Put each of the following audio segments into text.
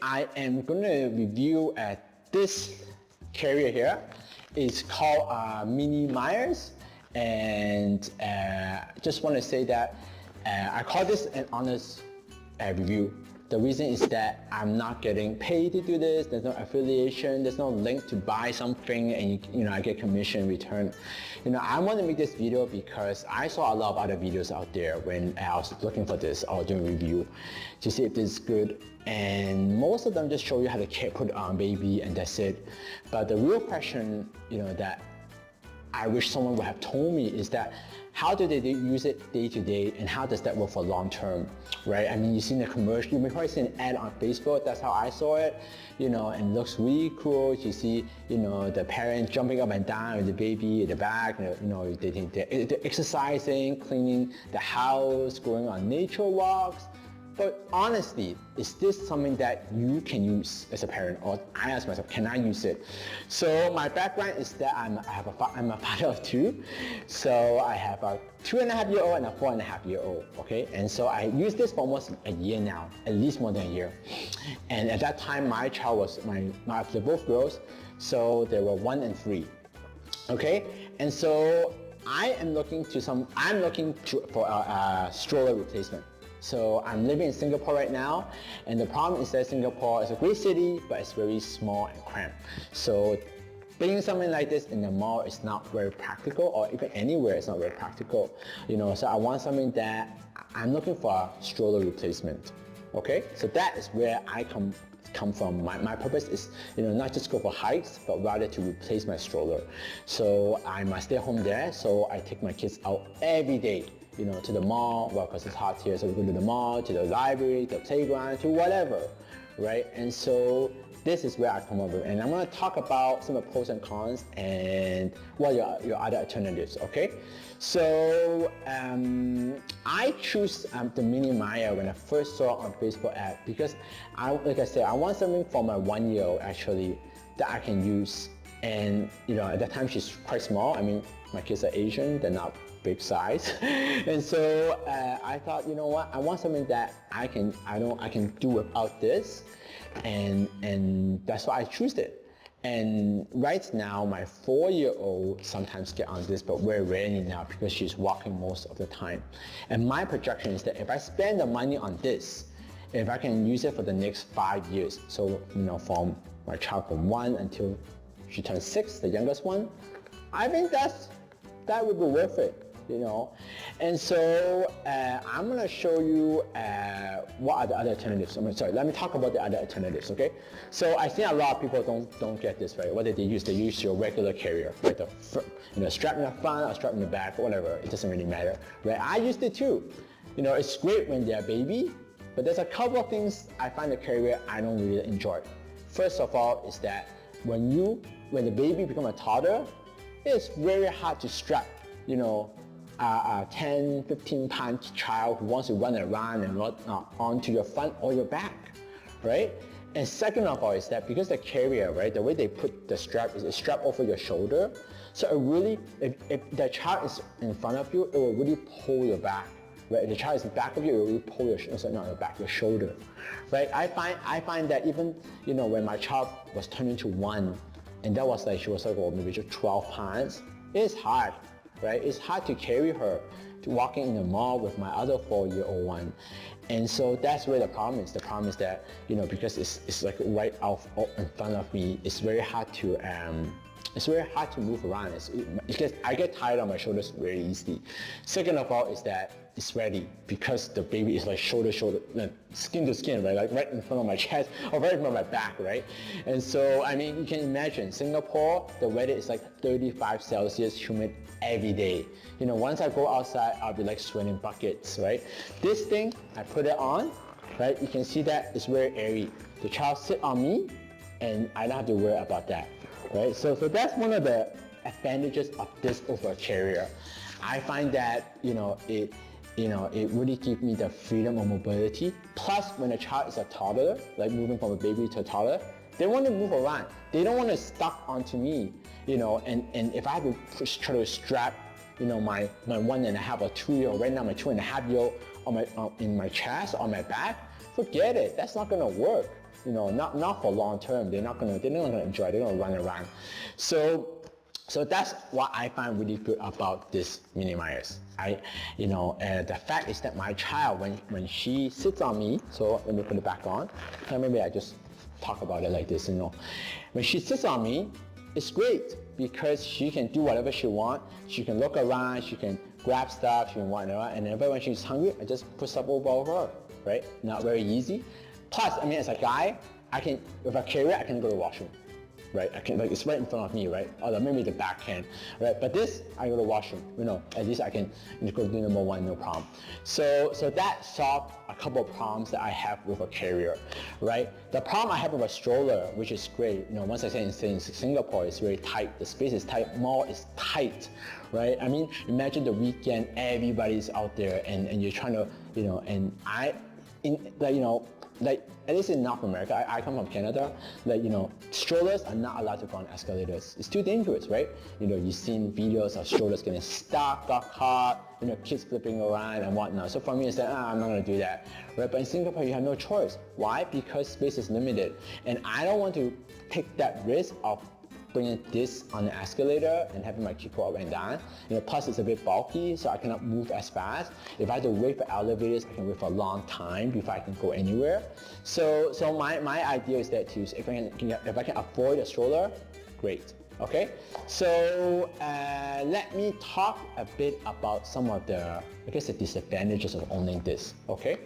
I am going to review this carrier here. It's called MiniMies, and just want to say that I call this an honest review. The reason is that I'm not getting paid to do this. There's no affiliation. There's no link to buy something and I get commission in return. I want to make this video because I saw a lot of other videos out there when I was looking for this or doing review to see if this is good. And most of them just show you how to put it on baby and that's it. But the real question, that I wish someone would have told me is that how do they use it day to day and how does that work for long term, right? I mean, you've seen the commercial, you may probably seen an ad on Facebook, that's how I saw it, and it looks really cool. You see, the parent jumping up and down with the baby in the back, they're exercising, cleaning the house, going on nature walks. But honestly, is this something that you can use as a parent? Or I ask myself, can I use it? So my background is that I'm a father of two. So I have a 2.5-year-old and a 4.5-year-old, okay? And so I use this for almost a year now, at least more than a year. And at that time, my child was, they're both girls, so they were 1 and 3, okay? And so I'm looking for a stroller replacement. So I'm living in Singapore right now, and the problem is that Singapore is a great city, but it's very small and cramped. So bringing something like this in the mall is not very practical, or even anywhere it's not very practical. So I want something that I'm looking for a stroller replacement. Okay, so that is where I come from. My purpose is, not just go for hikes, but rather to replace my stroller. So I must stay home there, so I take my kids out every day. To the mall, well, because it's hot here, so we go to the mall, to the library, the playground, to whatever, right? And so this is where I come up with, and I'm going to talk about some of the pros and cons and what are your other alternatives, okay? So I choose the MiniMies when I first saw it on Facebook ad because like I said, I want something for my 1-year-old actually that I can use. And at that time she's quite small. I mean, my kids are Asian, they're not big size. And so I thought, what, I want something that I can do without this, and that's why I choose it. And right now my 4-year-old sometimes get on this, but very rarely now because she's walking most of the time. And my projection is that if I spend the money on this, if I can use it for the next 5 years, so from my child from 1 until she turns 6, the youngest one, I think that would be worth it. And so I'm going to show you what are the other alternatives. Let me talk about the other alternatives, okay? So I think a lot of people don't get this, right? What did they use? They use your regular carrier, right? The strap in the front or strap in the back, whatever. It doesn't really matter, right? I used it too. It's great when they're a baby, but there's a couple of things I find the carrier I don't really enjoy. First of all is that when the baby becomes a toddler, it's very hard to strap, a 10, 15-pound child who wants to run around and run onto your front or your back, right? And second of all is that because the carrier, right, the way they put the strap is a strap over your shoulder, so it really, if the child is in front of you, it will really pull your back, right? If the child is in back of you, it will really pull your shoulder, right? I find that even, when my child was turning to 1, and that was she was maybe just 12 pounds, it's hard. Right? It's hard to carry her to walking in the mall with my other 4-year-old one. And so that's where the problem is. The problem is that, because it's like right out in front of me, it's very hard to move around. I get tired on my shoulders very easily. Second of all is that it's ready because the baby is like shoulder, skin to skin, right? Like right in front of my chest or right in front of my back, right? And so, I mean, you can imagine Singapore, the weather is like 35 Celsius, humid every day. Once I go outside, I'll be like sweating buckets, right? This thing, I put it on, right? You can see that it's very airy. The child sit on me and I don't have to worry about that, right? So that's one of the advantages of this over a carrier. I find that, it really gives me the freedom of mobility. Plus, when a child is a toddler, like moving from a baby to a toddler, they want to move around. They don't want to stuck onto me, and if I have to try to strap, my 1.5 or 2-year-old, right now my 2.5-year-old in my chest, on my back, forget it. That's not going to work, not for long term. They're not gonna enjoy. They're gonna run around. So that's what I find really good about this MiniMies. The fact is that my child, when she sits on me, so let me put it back on. Maybe I just talk about it like this. When she sits on me, it's great because she can do whatever she wants. She can look around, she can grab stuff, she can whatever, and then when she's hungry, I just put stuff over her, right? Not very easy. Plus, as a guy, with a carrier, I can go to the washroom. Right, it's right in front of me, right? Or maybe the backhand, right? But this, I go to washroom, at least I can go do number one, no problem. So that solved a couple of problems that I have with a carrier, right? The problem I have with a stroller, which is great, once I say in Singapore, it's very tight. The space is tight, mall is tight, right? Imagine the weekend, everybody's out there, and you're trying to, at least in North America, I come from Canada, strollers are not allowed to go on escalators. It's too dangerous, right? You've seen videos of strollers getting stuck, got caught, kids flipping around and whatnot. So for me, it's like, I'm not gonna do that, right? But in Singapore, you have no choice. Why? Because space is limited. And I don't want to take that risk of bringing this on the escalator and having my kid go up and down. Plus it's a bit bulky, so I cannot move as fast. If I have to wait for elevators, I can wait for a long time before I can go anywhere. So my idea is that if I can afford a stroller, great. Okay, so let me talk a bit about some of the disadvantages of owning this. Okay,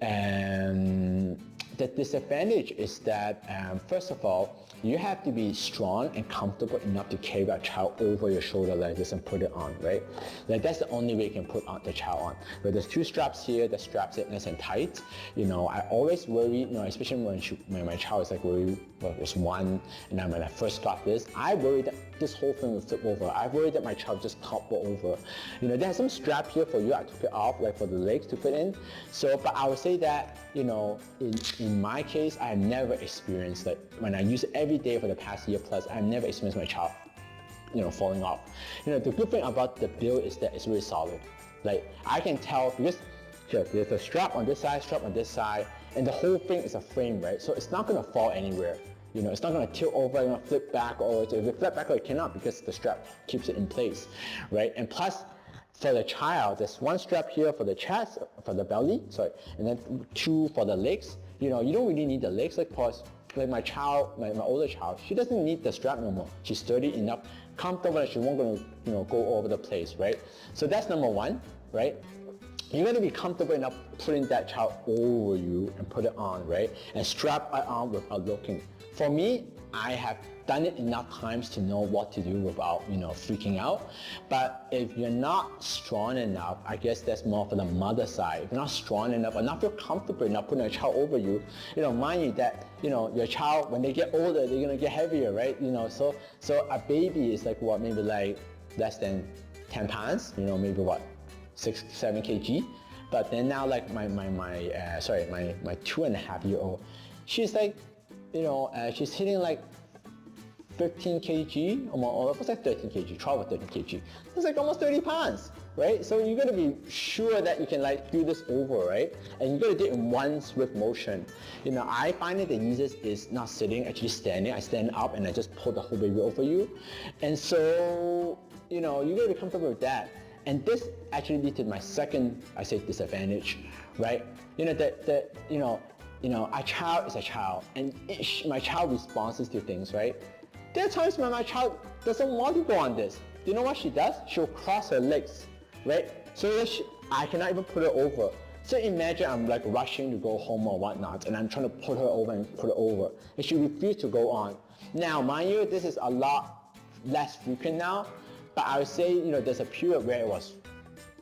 the disadvantage is that first of all, you have to be strong and comfortable enough to carry a child over your shoulder like this and put it on, right? That's the only way you can put the child on. But there's two straps here that straps it nice and tight. I always worry, especially when my child was one, and then when I first got this, I worried that this whole thing would flip over. I worried that my child just topple over. There's some strap here for you. I took it off, like for the legs to fit in. But I would say that, in my case, I have never experienced when I use it every day for the past year plus, I've never experienced my child, falling off. The good thing about the build is that it's really solid. I can tell because here, there's a strap on this side, and the whole thing is a frame, right? So it's not gonna fall anywhere. It's not gonna tilt over, flip back, or if it flip back, it cannot because the strap keeps it in place, right? And plus, for the child, there's one strap here for the chest, for the belly, and then two for the legs. You don't really need the legs, like my child, my older child, she doesn't need the strap no more. She's sturdy enough, comfortable, and she won't gonna go all over the place, right? So that's number one, right? You're gonna be comfortable enough putting that child over you and put it on, right? And strap it on without looking. For me, I have done it enough times to know what to do without, freaking out. But if you're not strong enough, I guess that's more for the mother side. If you're not strong enough or not feel comfortable enough putting a child over you, mind you that, your child, when they get older, they're gonna get heavier, right? So a baby is maybe less than 10 pounds, maybe 6, 7 kg. But then now my 2.5-year-old, she's she's hitting 15 kg, almost 13 kg, 12 or 13 kg. It's almost 30 pounds, right? So you got to be sure that you can do this over, right? And you got to do it in one swift motion. I find it the easiest is not sitting, actually standing. I stand up and I just pull the whole baby over you. And so, you got to be comfortable with that. And this actually leads to my second, disadvantage, right? A child is a child, and my child responds to things, right? There are times when my child doesn't want to go on this. Do you know what she does? She'll cross her legs, right? So that I cannot even put her over. So imagine I'm rushing to go home or whatnot, and I'm trying to put her over and put her over, and she refuses to go on. Now, mind you, this is a lot less frequent now, but I would say, there's a period where it was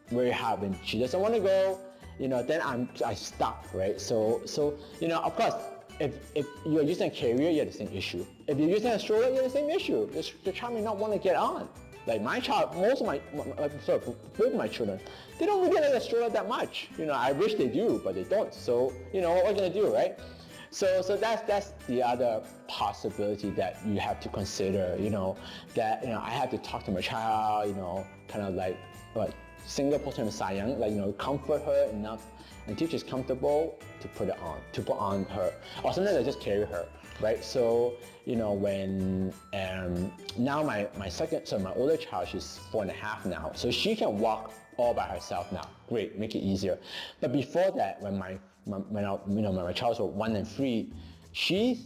very hard when she doesn't want to go, then I stop, right? So of course, if you're using a carrier, you have the same issue. If you're using a stroller, you have the same issue. The child may not want to get on. My child, both my children, they don't really like a stroller that much. I wish they do, but they don't. So, what are you gonna do, right? So that's the other possibility that you have to consider, that, I have to talk to my child, kind of Singapore term sayang, comfort her enough until she's comfortable to put on her, or sometimes I just carry her, right? So, you know, when, now my older child, she's 4.5 now, so she can walk all by herself now. Great, make it easier. But before that, when my child was 1 and 3,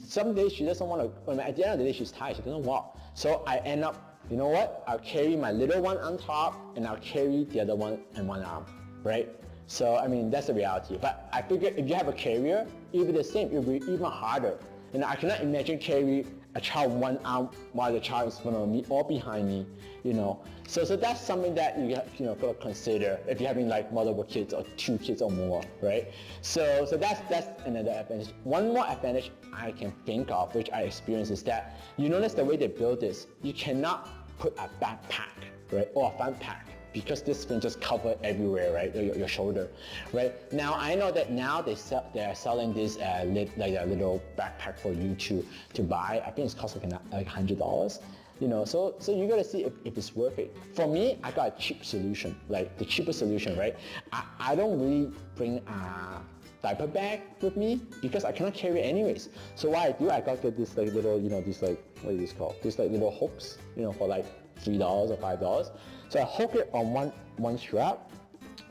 some days she doesn't want to, at the end of the day she's tired, she doesn't walk. So I end up, you know what, I'll carry my little one on top and I'll carry the other one in one arm, right? So I mean, that's the reality. But I figure if you have a carrier, it'll be the same, it'll be even harder. And I cannot imagine carry a child one arm while the child is in front of me or behind me, you know. So that's something that you gotta consider if you're having like multiple kids or 2 kids or more, right? So that's another advantage. One more advantage I can think of, which I experienced, is that you notice the way they build this, you cannot put a backpack, right, or a front pack, because this thing just covers everywhere, right? Your shoulder, right? Now I know that now they are selling this like a little backpack for you to buy. I think it's cost like $100. You know, so you gotta see if it's worth it. For me, I got a cheap solution, like the cheapest solution, right? I don't really bring a diaper bag with me because I cannot carry it anyways. So what I do, I got this like little, you know, these like, what is this called? These like little hooks, you know, for like $3 or $5. So I hook it on one strap.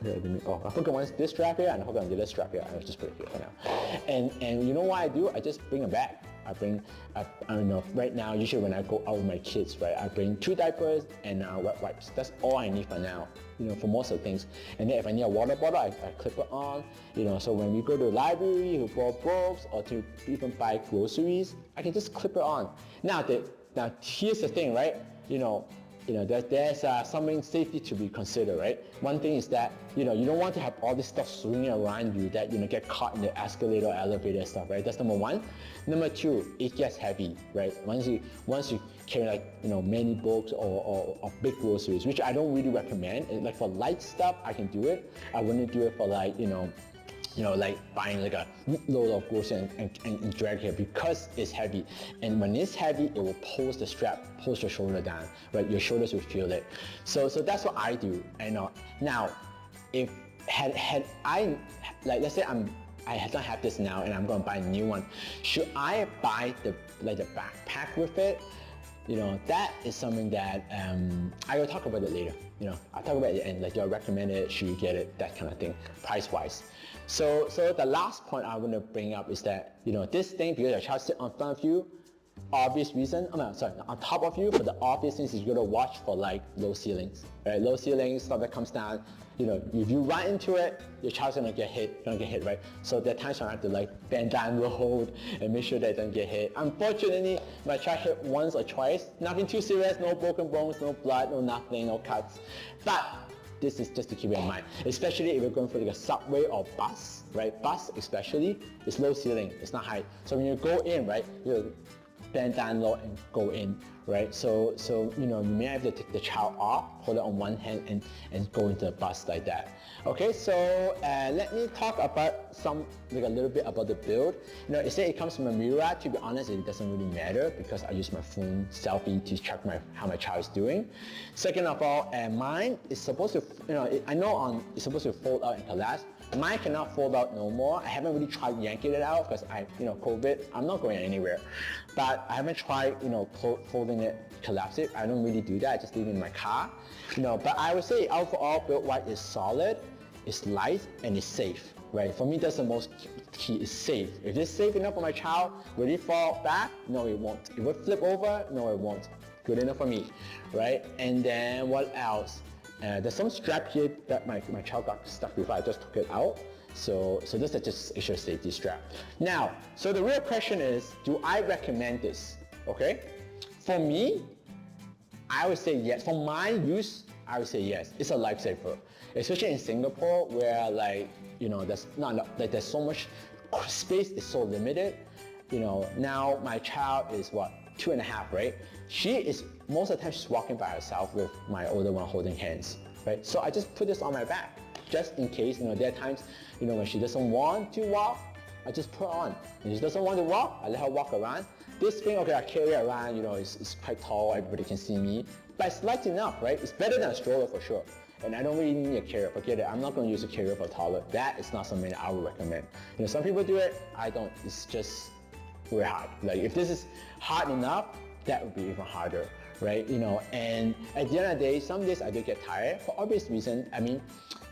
Here, I hook it on this strap here and I hook it on the other strap here. I'll just put it here for now. And you know what I do? I just bring a bag. I don't know, right now, usually when I go out with my kids, right, I bring 2 diapers and wet wipes. That's all I need for now, you know, for most of the things. And then if I need a water bottle, I clip it on, you know, so when we go to the library to borrow books or to even buy groceries, I can just clip it on. Now here's the thing, right, you know, there's something safety to be considered, right? One thing is that, you know, you don't want to have all this stuff swinging around you that, you know, get caught in the escalator or elevator stuff, right? That's number 1. Number 2, it gets heavy, right? Once you carry like, you know, many books or big groceries, which I don't really recommend. Like for light stuff, I can do it. I wouldn't do it for like, you know, like buying like a load of groceries and drag here, because it's heavy. And when it's heavy, it will pull the strap, pull your shoulder down, right? Your shoulders will feel it. So that's what I do. Now, if had I, like, let's say I don't have this now and I'm gonna buy a new one, should I buy the backpack with it? You know, that is something that I will talk about it later. You know, I'll talk about it and like, do I recommend it? Should you get it? That kind of thing, price-wise. So the last point I want to bring up is that, you know, this thing, because your child sits on front of you, obvious reason, on top of you, but the obvious thing is you gotta watch for like low ceilings, right? Low ceilings, stuff that comes down, you know, if you run into it, your child's gonna get hit, right? So there are times when I have to like bend down the hold and make sure they don't get hit. Unfortunately, my child hit once or twice, nothing too serious, no broken bones, no blood, no nothing, no cuts. But this is just to keep in mind, especially if you're going for like a subway or bus, right? Bus especially, it's low ceiling, it's not high. So when you go in, right, you bend down low and go in, right? So you know, you may have to take the child off, hold it on one hand and go into the bus like that. Okay, so let me talk about a little bit about the build. You know, it says it comes from a mirror. To be honest, it doesn't really matter because I use my phone selfie to check how my child is doing. Second of all, mine is supposed to, you know, I know it's supposed to fold out and collapse. Mine cannot fold out no more. I haven't really tried yanking it out because COVID, I'm not going anywhere. But I haven't tried, you know, folding it, collapse it. I don't really do that. I just leave it in my car. You know, but I would say overall build-wise is solid, it's light, and it's safe, right? For me, that's the most key, is safe. If it's safe enough for my child, will it fall back? No, it won't. If it flip over? No, it won't. Good enough for me, right? And then what else? There's some strap here that my child got stuck before I just took it out. So this is just extra safety strap. Now, so the real question is, do I recommend this? Okay? For me, I would say yes. For my use, I would say yes. It's a lifesaver, especially in Singapore where there's so much space is so limited. You know, now my child is 2.5, right? She is, most of the time she's walking by herself with my older one holding hands, right? So I just put this on my back, just in case, you know, there are times, you know, when she doesn't want to walk, I just put on. When she doesn't want to walk, I let her walk around. This thing, okay, I carry it around, you know, it's quite tall, everybody can see me, but it's light enough, right? It's better than a stroller for sure. and I don't really need a carrier, forget it. I'm not going to use a carrier for a toddler. That is not something that I would recommend. Some people do it, I don't. It's just very hard. Like if this is hard enough, that would be even harder, right? And at the end of the day, some days I do get tired for obvious reason. I mean,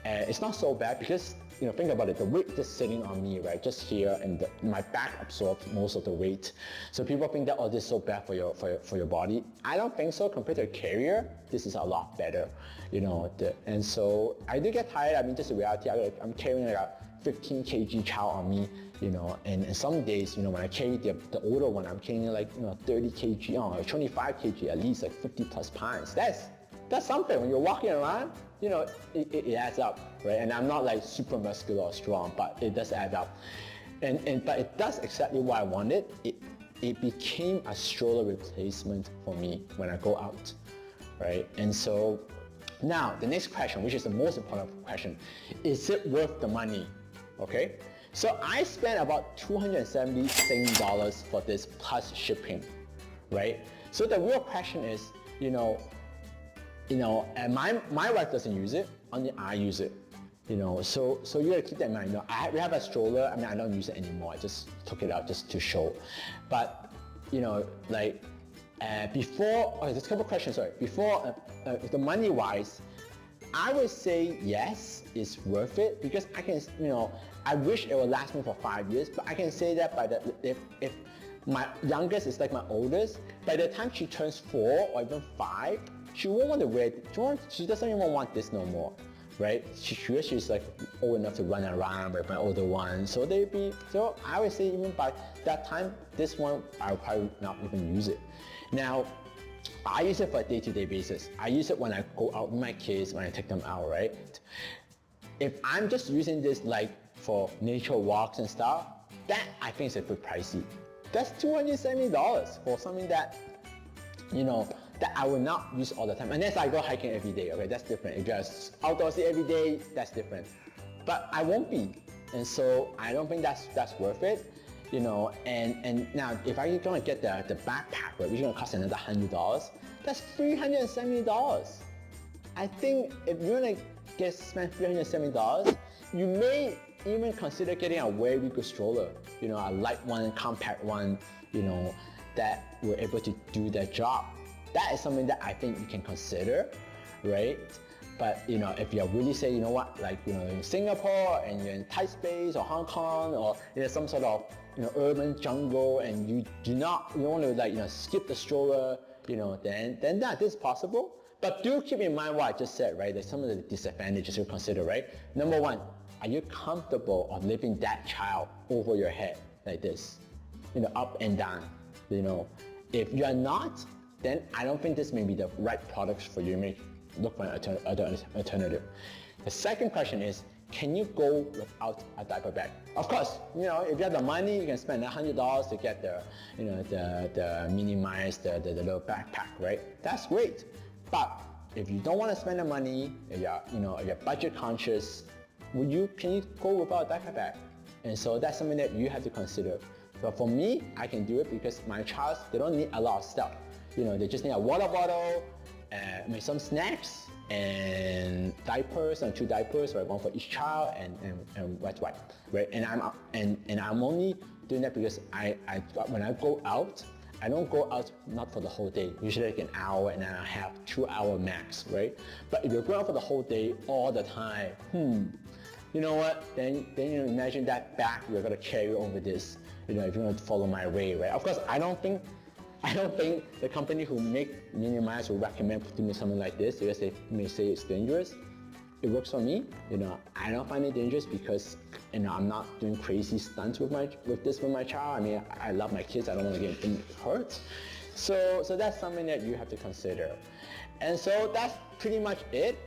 it's not so bad because think about it, the weight just sitting on me, right, just here, and my back absorbs most of the weight. So people think that, oh, this is so bad for your body. I don't think so. Compared to a carrier, this is a lot better, and so I do get tired. I mean, just the reality, I'm carrying like a 15 kg child on me, and some days, when I carry the older one, I'm carrying like 30 kg, 25 kg, at least like 50 plus pounds. That's something. When you're walking around, it adds up, right? And I'm not like super muscular or strong, but it does add up. But it does exactly what I wanted. It became a stroller replacement for me when I go out, right? And so now the next question, which is the most important question, is it worth the money? Okay, so I spent about $270 for this plus shipping, right? So the real question is, and my wife doesn't use it, only I use it, so you gotta keep that in mind. We have a stroller. I mean, I don't use it anymore. I just took it out just to show. But before, there's a couple questions. Sorry, before the money wise, I would say yes, it's worth it because I can, I wish it would last me for 5 years, but I can say that if my youngest is like my oldest, by the time she turns 4 or even 5, she won't want to wear it. She doesn't even want this no more, right? She's like old enough to run around with my older one. So I would say even by that time, this one, I'll probably not even use it. Now, I use it for a day-to-day basis. I use it when I go out with my kids, when I take them out, right? If I'm just using this like for nature walks and stuff, that I think is a bit pricey. That's $270 for something that, that I will not use all the time. Unless I go hiking every day, okay, that's different. If you're outdoorsy every day, that's different. But I won't be. And so I don't think that's worth it. And now if I'm gonna get the backpack, right, which is gonna cost another $100, that's $370. I think if you're gonna spend $370, you may even consider getting a very good stroller, a light one, compact one, that will able to do that job. That is something that I think you can consider, right? But if you really say, like in Singapore and you're in tight space or Hong Kong or some sort of urban jungle and you want to skip the stroller, then that is possible. But do keep in mind what I just said, right? There's some of the disadvantages to consider, right? Number one, are you comfortable of lifting that child over your head like this, up and down? If you are not, then I don't think this may be the right products for you. You may look for an alternative. The second question is, can you go without a diaper bag? Of course, if you have the money, you can spend $100 to get the MiniMies, the little backpack, right? That's great. But if you don't want to spend the money, if you're budget conscious, can you go without a diaper bag? And so that's something that you have to consider. But for me, I can do it because my child, they don't need a lot of stuff. They just need a water bottle, maybe some snacks, and diapers, and 2 diapers, right? One for each child, and wet wipe, right? And I'm only doing that because when I go out, I don't go out not for the whole day. Usually like an hour and then I have 2 hour max, right? But if you're going out for the whole day all the time, you know what? Then imagine that bag you're gonna carry over this. If you're gonna follow my way, right? Of course, I don't think the company who make MiniMies will recommend putting something like this because they may say it's dangerous. It works for me. I don't find it dangerous because I'm not doing crazy stunts with my child. I mean, I love my kids. I don't want to get them hurt. So that's something that you have to consider. And so that's pretty much it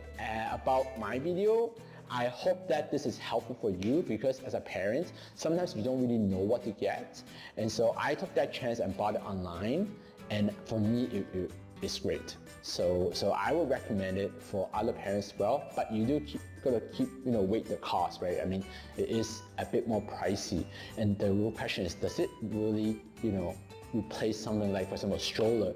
about my video. I hope that this is helpful for you because as a parent, sometimes you don't really know what to get. And so I took that chance and bought it online. And for me, it's great. So I would recommend it for other parents as well, but you do gotta keep, weigh the cost, right? I mean, it is a bit more pricey. And the real question is, does it really, replace something like, for example, a stroller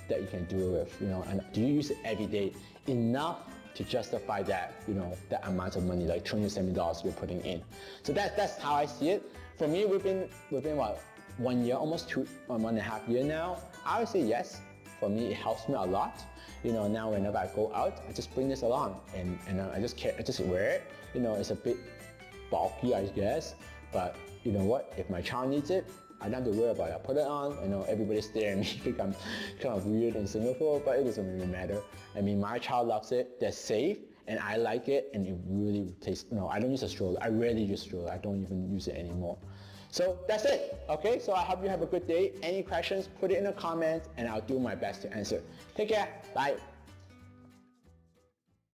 that you can do it with, and do you use it every day enough to justify that, that amount of money, like $270 you're putting in. So that's how I see it. For me, we've been what, 1 year, almost 1.5 years now. I would say yes. For me, it helps me a lot. Now whenever I go out, I just bring this along and I just wear it. It's a bit bulky, I guess, but you know what? If my child needs it, I don't have to worry about it. I put it on, everybody's staring at me, think I'm kind of weird in Singapore, but it doesn't really matter. I mean, my child loves it, they're safe, and I like it, and it really replaces, I don't use a stroller. I rarely use a stroller. I don't even use it anymore. So that's it, okay? So I hope you have a good day. Any questions, put it in the comments, and I'll do my best to answer. Take care, bye.